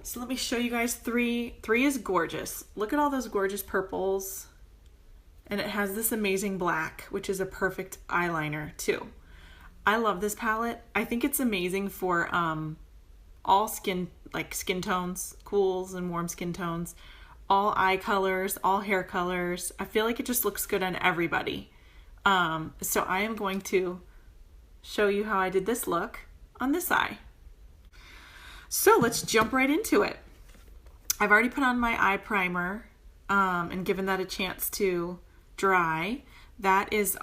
So let me show you guys three. Three is gorgeous. Look at all those gorgeous purples. And it has this amazing black, which is a perfect eyeliner too. I love this palette. I think it's amazing for all skin tones, cools and warm skin tones, all eye colors, all hair colors. I feel like it just looks good on everybody. So I am going to show you how I did this look on this eye. So let's jump right into it. I've already put on my eye primer and given that a chance to dry. That is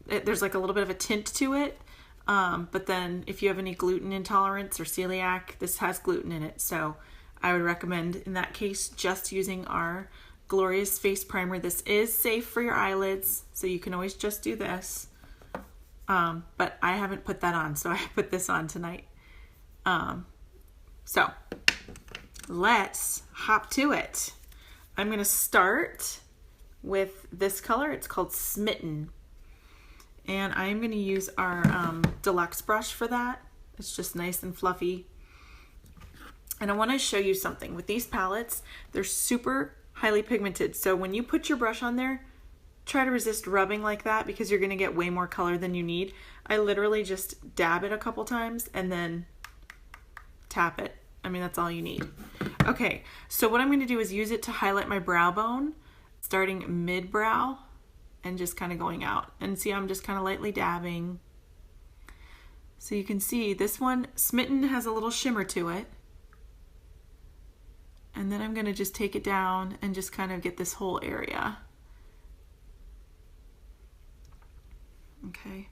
there's like a little bit of a tint to it. But then if you have any gluten intolerance or celiac, this has gluten in it. So I would recommend in that case just using our Glorious Face Primer. This is safe for your eyelids, so you can always just do this. But I haven't put that on, so I put this on tonight. So let's hop to it. I'm going to start with this color. It's called Smitten. And I'm going to use our deluxe brush for that. It's just nice and fluffy. And I want to show you something. With these palettes, they're super highly pigmented. So when you put your brush on there, try to resist rubbing like that because you're going to get way more color than you need. I literally just dab it a couple times and then tap it. I mean, that's all you need. Okay, so what I'm going to do is use it to highlight my brow bone, starting mid-brow and just kind of going out. And see, I'm just kind of lightly dabbing. So you can see this one, Smitten, has a little shimmer to it. And then I'm going to just take it down and just kind of get this whole area. Okay.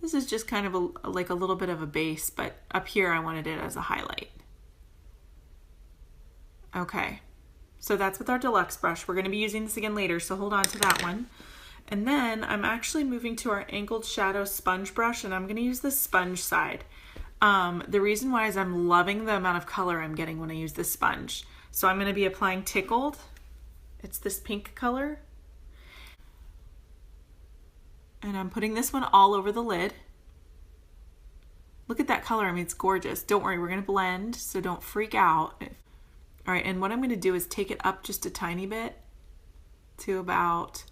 This is just kind of like a little bit of a base, but up here I wanted it as a highlight. Okay, so that's with our deluxe brush. We're going to be using this again later, so hold on to that one. And then I'm actually moving to our angled shadow sponge brush, and I'm going to use the sponge side. The reason why is I'm loving the amount of color I'm getting when I use this sponge. So I'm going to be applying Tickled. It's this pink color. And I'm putting this one all over the lid. Look at that color. I mean, it's gorgeous. Don't worry, we're going to blend, so don't freak out. All right, and what I'm going to do is take it up just a tiny bit to about,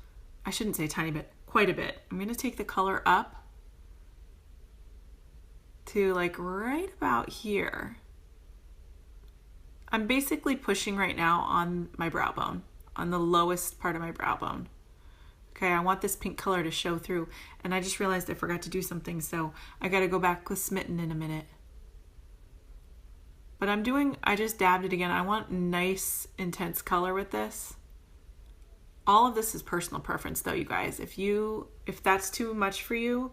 I shouldn't say tiny bit, quite a bit. I'm going to take the color up to like right about here. I'm basically pushing right now on my brow bone, on the lowest part of my brow bone. Okay, I want this pink color to show through, and I just realized I forgot to do something, so I gotta go back with Smitten in a minute. But I just dabbed it again. I want nice, intense color with this. All of this is personal preference though, you guys. If that's too much for you,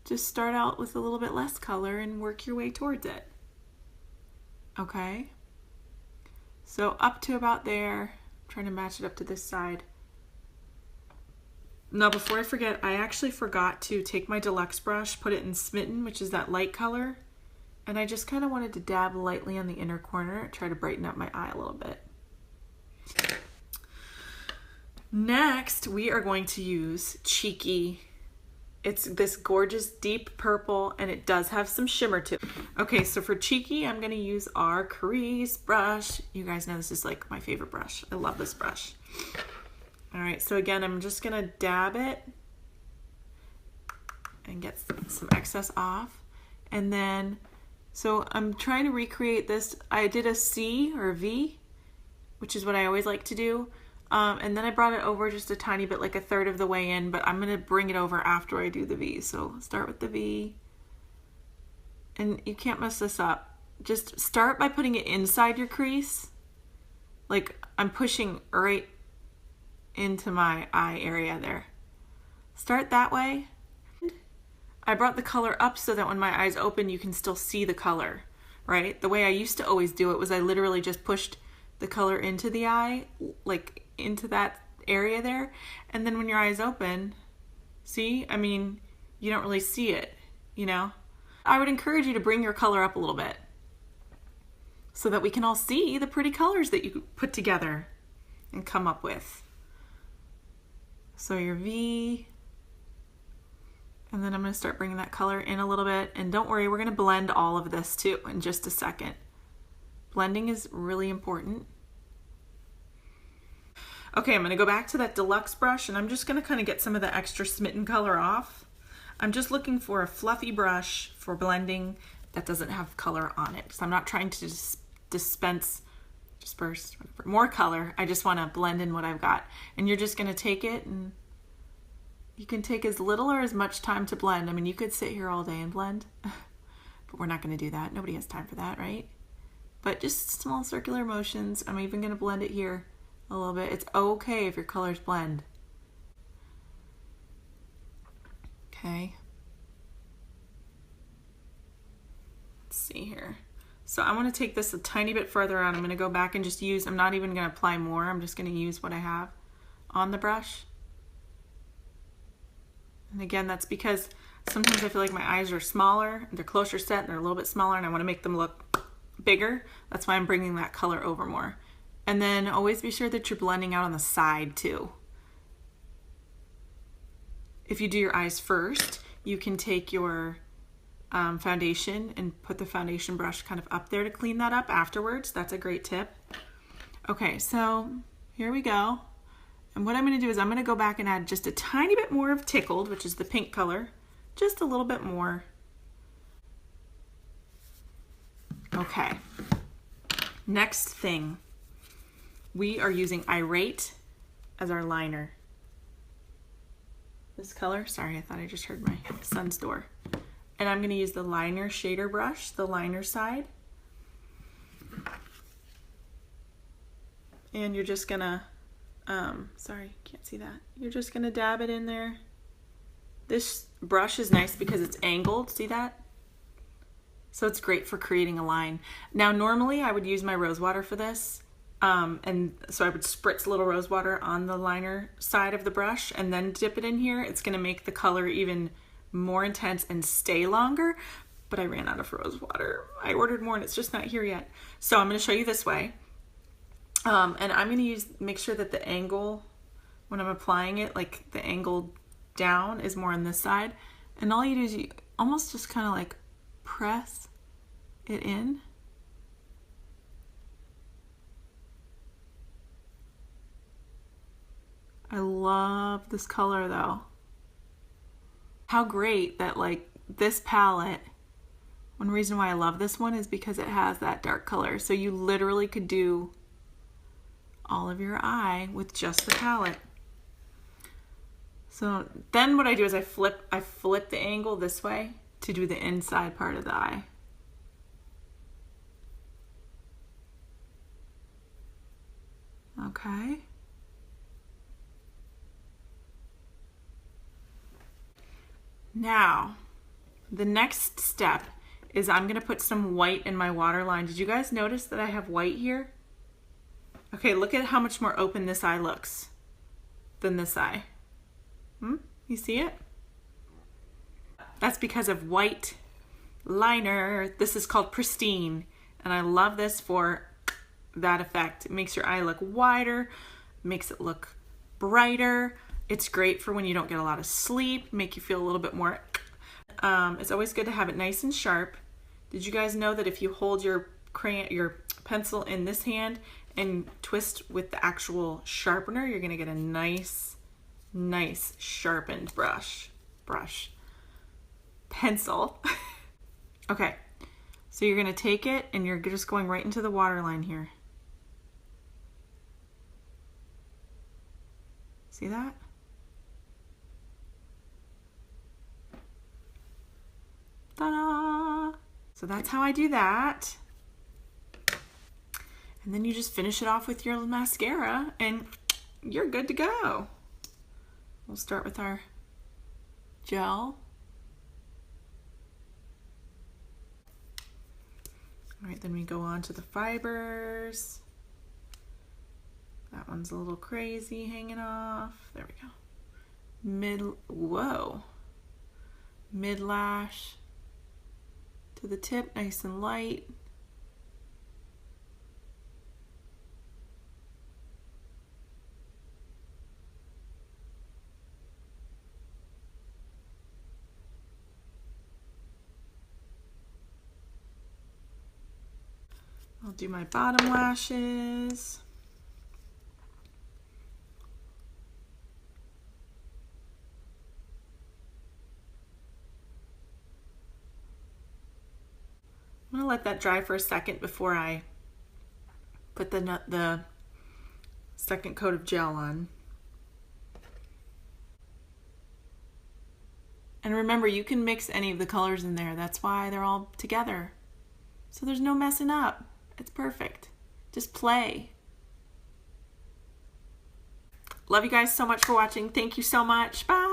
just start out with a little bit less color and work your way towards it. Okay? So up to about there, I'm trying to match it up to this side. Now before I forget, I actually forgot to take my deluxe brush, put it in Smitten, which is that light color, and I just kind of wanted to dab lightly on the inner corner, try to brighten up my eye a little bit. Next, we are going to use Cheeky. It's this gorgeous deep purple, and it does have some shimmer to it. Okay, so for Cheeky, I'm gonna use our Crease brush. You guys know this is like my favorite brush. I love this brush. All right, so again, I'm just gonna dab it and get some excess off. And then, so I'm trying to recreate this. I did a C or a V, which is what I always like to do. And then I brought it over just a tiny bit, like a third of the way in, but I'm gonna bring it over after I do the V. So start with the V. And you can't mess this up. Just start by putting it inside your crease. Like I'm pushing right into my eye area there. Start that way. I brought the color up so that when my eyes open, you can still see the color, right? The way I used to always do it was I literally just pushed the color into the eye, like into that area there. And then when your eyes open, see, I mean, you don't really see it, you know? I would encourage you to bring your color up a little bit so that we can all see the pretty colors that you put together and come up with. So your V, And then I'm going to start bringing that color in a little bit. And don't worry, we're going to blend all of this too in just a second. Blending is really important. Okay, I'm going to go back to that deluxe brush and I'm just going to kind of get some of the extra Smitten color off. I'm just looking for a fluffy brush for blending that doesn't have color on it. So I'm not trying to disperse more color. I just want to blend in what I've got. And you're just going to take it, and you can take as little or as much time to blend. I mean, you could sit here all day and blend, but we're not going to do that. Nobody has time for that, right? But just small circular motions. I'm even going to blend it here a little bit. It's okay if your colors blend. Okay. Let's see here. So I want to take this a tiny bit further out. I'm going to go back and just use, I'm not even going to apply more. I'm just going to use what I have on the brush. And again, that's because sometimes I feel like my eyes are smaller, they're closer set, and they're a little bit smaller, and I want to make them look bigger. That's why I'm bringing that color over more. And then always be sure that you're blending out on the side too. If you do your eyes first, you can take your foundation and put the foundation brush kind of up there to clean that up afterwards. That's a great tip. Okay, so here we go. And what I'm going to do is I'm going to go back and add just a tiny bit more of Tickled, which is the pink color, just a little bit more. Okay, next thing, we are using Irate as our liner. This color, sorry, I thought I just heard my son's door. And I'm going to use the liner shader brush, the liner side. And you're just going to, sorry, can't see that. You're just going to dab it in there. This brush is nice because it's angled, see that? So it's great for creating a line. Now, normally I would use my rose water for this. And so I would spritz a little rose water on the liner side of the brush and then dip it in here. It's going to make the color even more intense and stay longer, but I ran out of rose water. I ordered more and it's just not here yet. So I'm going to show you this way. And I'm going to make sure that the angle, when I'm applying it, like the angle down is more on this side. And all you do is you almost just kind of like press it in. I love this color though. How great that like this palette, one reason why I love this one is because it has that dark color. So you literally could do all of your eye with just the palette. So then what I do is I flip the angle this way to do the inside part of the eye. Okay. Now, the next step is I'm going to put some white in my waterline. Did you guys notice that I have white here? Okay, look at how much more open this eye looks than this eye. You see it? That's because of white liner. This is called Pristine, and I love this for that effect. It makes your eye look wider, makes it look brighter. It's great for when you don't get a lot of sleep, make you feel a little bit more. It's always good to have it nice and sharp. Did you guys know that if you hold your pencil in this hand and twist with the actual sharpener, you're gonna get a nice sharpened pencil. Okay, so you're gonna take it and you're just going right into the waterline here. See that? Ta-da! So that's how I do that. And then you just finish it off with your mascara and you're good to go. We'll start with our gel. All right, then we go on to the fibers. That one's a little crazy hanging off. There we go. Mid lash to the tip, nice and light. I'll do my bottom lashes. I'm gonna let that dry for a second before I put the second coat of gel on. And remember, you can mix any of the colors in there. That's why they're all together. So there's no messing up. It's perfect. Just play. Love you guys so much for watching. Thank you so much. Bye.